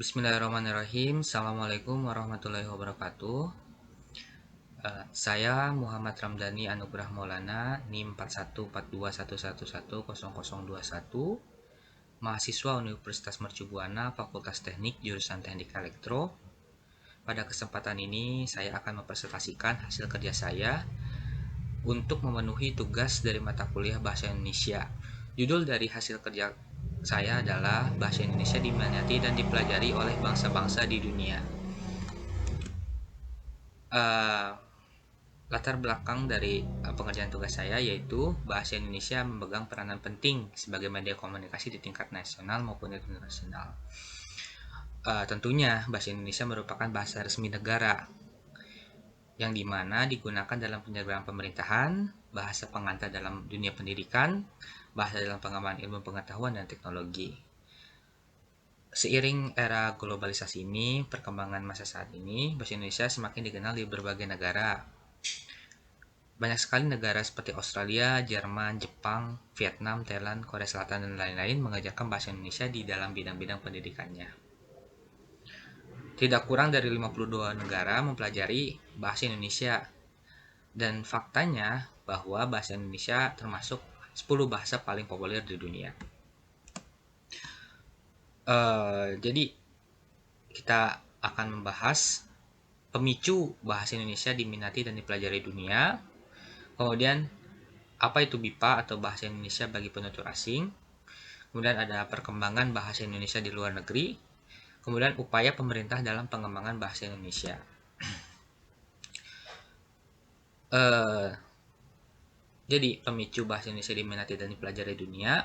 Bismillahirrahmanirrahim. Assalamualaikum warahmatullahi wabarakatuh. Saya Muhammad Ramdhani Anugrah Maulana, NIM 414211100021, mahasiswa Universitas Mercu Buana, Fakultas Teknik, jurusan Teknik Elektro. Pada kesempatan ini, saya akan mempresentasikan hasil kerja saya untuk memenuhi tugas dari mata kuliah Bahasa Indonesia. Judul dari hasil kerja saya adalah Bahasa Indonesia diminati dan dipelajari oleh bangsa-bangsa di dunia. Latar belakang dari pengerjaan tugas saya yaitu bahasa Indonesia memegang peranan penting sebagai media komunikasi di tingkat nasional maupun internasional. Tentunya bahasa Indonesia merupakan bahasa resmi negara yang dimana digunakan dalam penyelenggaraan pemerintahan, bahasa pengantar dalam dunia pendidikan, bahasa dalam pengembangan ilmu pengetahuan dan teknologi. Seiring era globalisasi ini, perkembangan masa saat ini, bahasa Indonesia semakin dikenal di berbagai negara. Banyak sekali negara seperti Australia, Jerman, Jepang, Vietnam, Thailand, Korea Selatan, dan lain-lain mengajarkan bahasa Indonesia di dalam bidang-bidang pendidikannya. Tidak kurang dari 52 negara mempelajari bahasa Indonesia. Dan faktanya bahwa bahasa Indonesia termasuk 10 bahasa paling populer di dunia. Jadi kita akan membahas pemicu bahasa Indonesia diminati dan dipelajari dunia. Kemudian apa itu BIPA atau bahasa Indonesia bagi penutur asing. Kemudian ada perkembangan bahasa Indonesia di luar negeri. Kemudian upaya pemerintah dalam pengembangan bahasa Indonesia. Jadi pemicu bahasa Indonesia diminati dan dipelajari dunia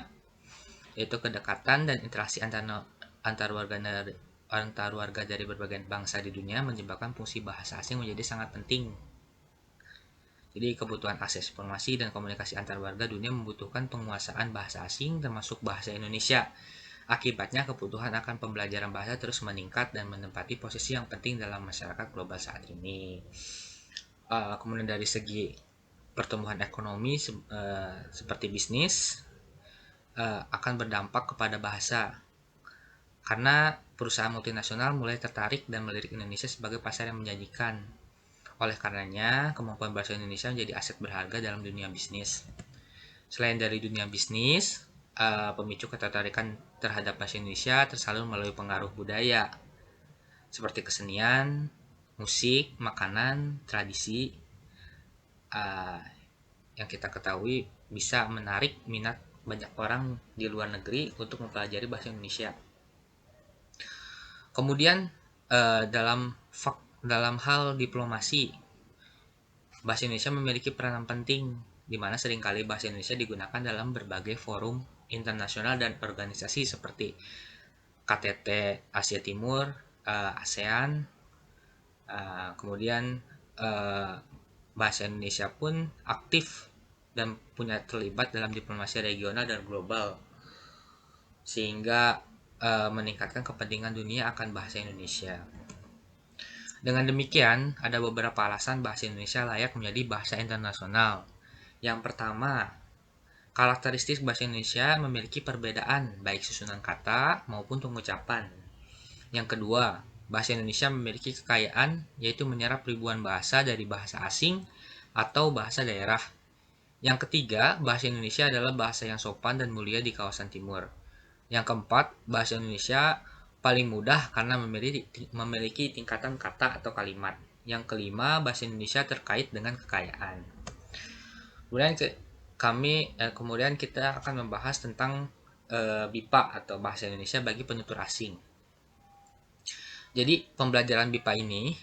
yaitu kedekatan dan interaksi antar warga dari berbagai bangsa di dunia menyebabkan fungsi bahasa asing menjadi sangat penting. Jadi kebutuhan akses informasi dan komunikasi antar warga dunia membutuhkan penguasaan bahasa asing termasuk bahasa Indonesia. Akibatnya kebutuhan akan pembelajaran bahasa terus meningkat dan menempati posisi yang penting dalam masyarakat global saat ini. Kemudian dari segi pertumbuhan ekonomi seperti bisnis akan berdampak kepada bahasa karena perusahaan multinasional mulai tertarik dan melirik Indonesia sebagai pasar yang menjanjikan. Oleh karenanya, kemampuan bahasa Indonesia menjadi aset berharga dalam dunia bisnis. Selain dari dunia bisnis, pemicu ketertarikan terhadap bahasa Indonesia tersalur melalui pengaruh budaya seperti kesenian, musik, makanan, tradisi yang kita ketahui bisa menarik minat banyak orang di luar negeri untuk mempelajari bahasa Indonesia. Kemudian dalam hal diplomasi, bahasa Indonesia memiliki peranan penting di mana seringkali bahasa Indonesia digunakan dalam berbagai forum internasional dan organisasi seperti KTT Asia Timur, ASEAN. Kemudian bahasa Indonesia pun aktif dan punya terlibat dalam diplomasi regional dan global sehingga meningkatkan kepentingan dunia akan bahasa Indonesia. Dengan demikian, ada beberapa alasan bahasa Indonesia layak menjadi bahasa internasional. Yang pertama, karakteristik bahasa Indonesia memiliki perbedaan baik susunan kata maupun pengucapan. Yang kedua, bahasa Indonesia memiliki kekayaan yaitu menyerap ribuan bahasa dari bahasa asing atau bahasa daerah. Yang ketiga, bahasa Indonesia adalah bahasa yang sopan dan mulia di kawasan timur. Yang keempat, bahasa Indonesia paling mudah karena memiliki tingkatan kata atau kalimat. Yang kelima, bahasa Indonesia terkait dengan kekayaan. Kemudian kita akan membahas tentang BIPA atau bahasa Indonesia bagi penutur asing. Jadi pembelajaran BIPA ini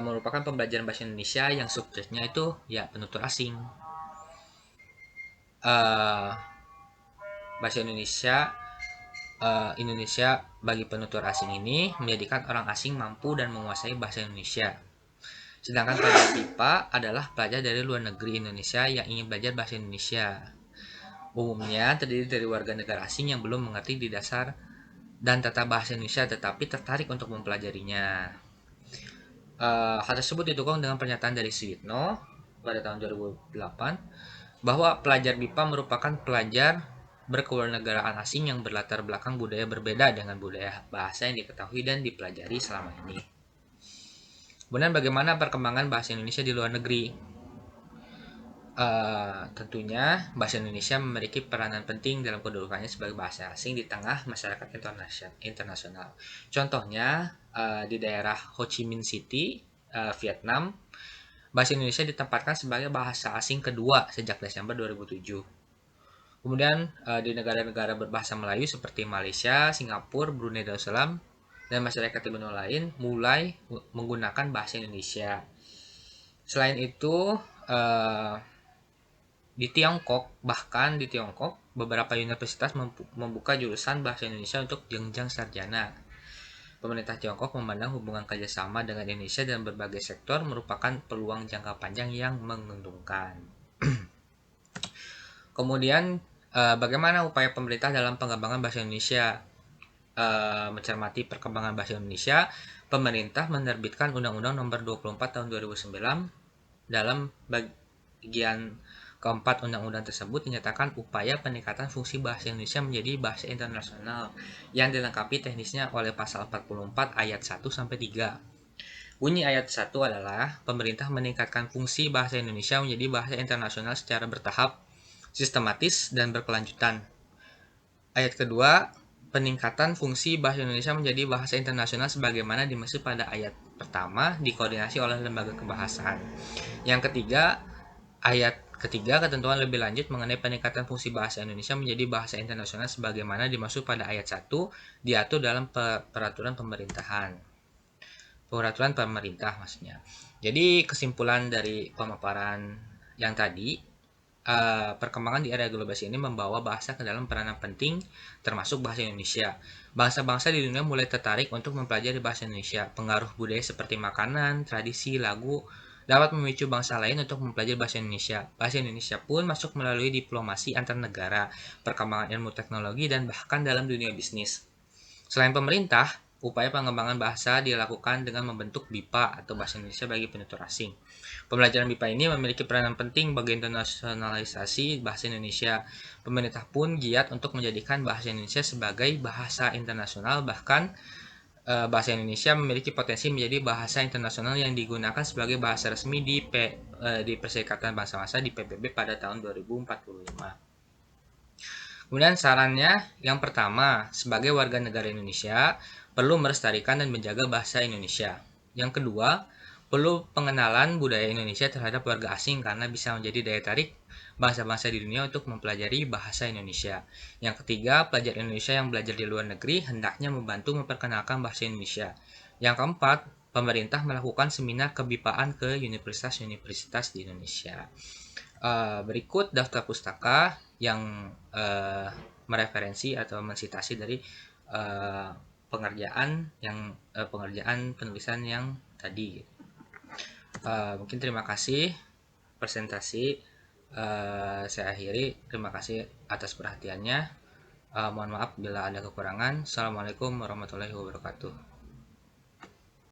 merupakan pembelajaran bahasa Indonesia yang subjeknya itu ya penutur asing. Bahasa Indonesia bagi penutur asing ini menjadikan orang asing mampu dan menguasai bahasa Indonesia. Sedangkan pelajar BIPA adalah pelajar dari luar negeri Indonesia yang ingin belajar bahasa Indonesia. Umumnya terdiri dari warga negara asing yang belum mengerti di dasar dan tata bahasa Indonesia tetapi tertarik untuk mempelajarinya. Hal tersebut didukung dengan pernyataan dari Suyitno pada tahun 2008 bahwa pelajar BIPA merupakan pelajar berkewarganegaraan asing yang berlatar belakang budaya berbeda dengan budaya bahasa yang diketahui dan dipelajari selama ini. Kemudian bagaimana perkembangan bahasa Indonesia di luar negeri? Tentunya bahasa Indonesia memiliki peranan penting dalam kedudukannya sebagai bahasa asing di tengah masyarakat internasional. Contohnya di daerah Ho Chi Minh City, Vietnam, bahasa Indonesia ditempatkan sebagai bahasa asing kedua sejak Desember 2007. Kemudian di negara-negara berbahasa Melayu seperti Malaysia, Singapura, Brunei Darussalam, dan masyarakat Timur lain mulai menggunakan bahasa Indonesia. Selain itu, di Tiongkok, beberapa universitas membuka jurusan bahasa Indonesia untuk jenjang sarjana. Pemerintah Tiongkok memandang hubungan kerjasama dengan Indonesia dalam berbagai sektor merupakan peluang jangka panjang yang menguntungkan. Kemudian, bagaimana upaya pemerintah dalam pengembangan bahasa Indonesia? Mencermati perkembangan bahasa Indonesia, pemerintah menerbitkan Undang-Undang Nomor 24 Tahun 2009. Dalam bagian keempat undang-undang tersebut dinyatakan upaya peningkatan fungsi bahasa Indonesia menjadi bahasa internasional yang dilengkapi teknisnya oleh pasal 44 ayat 1 sampai 3. Bunyi ayat 1 adalah pemerintah meningkatkan fungsi bahasa Indonesia menjadi bahasa internasional secara bertahap, sistematis, dan berkelanjutan. Ayat kedua, peningkatan fungsi bahasa Indonesia menjadi bahasa internasional sebagaimana dimaksud pada ayat pertama dikoordinasi oleh lembaga kebahasaan. Yang ketiga, ayat ketiga, ketentuan lebih lanjut mengenai peningkatan fungsi bahasa Indonesia menjadi bahasa internasional sebagaimana dimaksud pada ayat 1 diatur dalam peraturan pemerintah maksudnya. Jadi kesimpulan dari pemaparan yang tadi, perkembangan di era globalisasi ini membawa bahasa ke dalam peranan penting termasuk bahasa Indonesia. Bangsa-bangsa di dunia mulai tertarik untuk mempelajari bahasa Indonesia. Pengaruh budaya seperti makanan, tradisi, lagu dapat memicu bangsa lain untuk mempelajari bahasa Indonesia. Bahasa Indonesia pun masuk melalui diplomasi antar negara, perkembangan ilmu teknologi, dan bahkan dalam dunia bisnis. Selain pemerintah, upaya pengembangan bahasa dilakukan dengan membentuk BIPA atau Bahasa Indonesia bagi penutur asing. Pembelajaran BIPA ini memiliki peranan penting bagi internasionalisasi bahasa Indonesia. Pemerintah pun giat untuk menjadikan bahasa Indonesia sebagai bahasa internasional, bahkan bahasa Indonesia memiliki potensi menjadi bahasa internasional yang digunakan sebagai bahasa resmi di Perserikatan Bangsa-Bangsa di PBB pada tahun 2045. Kemudian sarannya, yang pertama, sebagai warga negara Indonesia, perlu melestarikan dan menjaga bahasa Indonesia. Yang kedua, perlu pengenalan budaya Indonesia terhadap warga asing karena bisa menjadi daya tarik bangsa-bangsa di dunia untuk mempelajari bahasa Indonesia. Yang ketiga, pelajar Indonesia yang belajar di luar negeri hendaknya membantu memperkenalkan bahasa Indonesia. Yang keempat, pemerintah melakukan seminar kebipaan ke universitas-universitas di Indonesia. Berikut daftar pustaka yang mereferensi atau mensitasi dari pengerjaan penulisan yang tadi. Mungkin terima kasih presentasi saya akhiri. Terima kasih atas perhatiannya. Mohon maaf bila ada kekurangan. Assalamualaikum warahmatullahi wabarakatuh.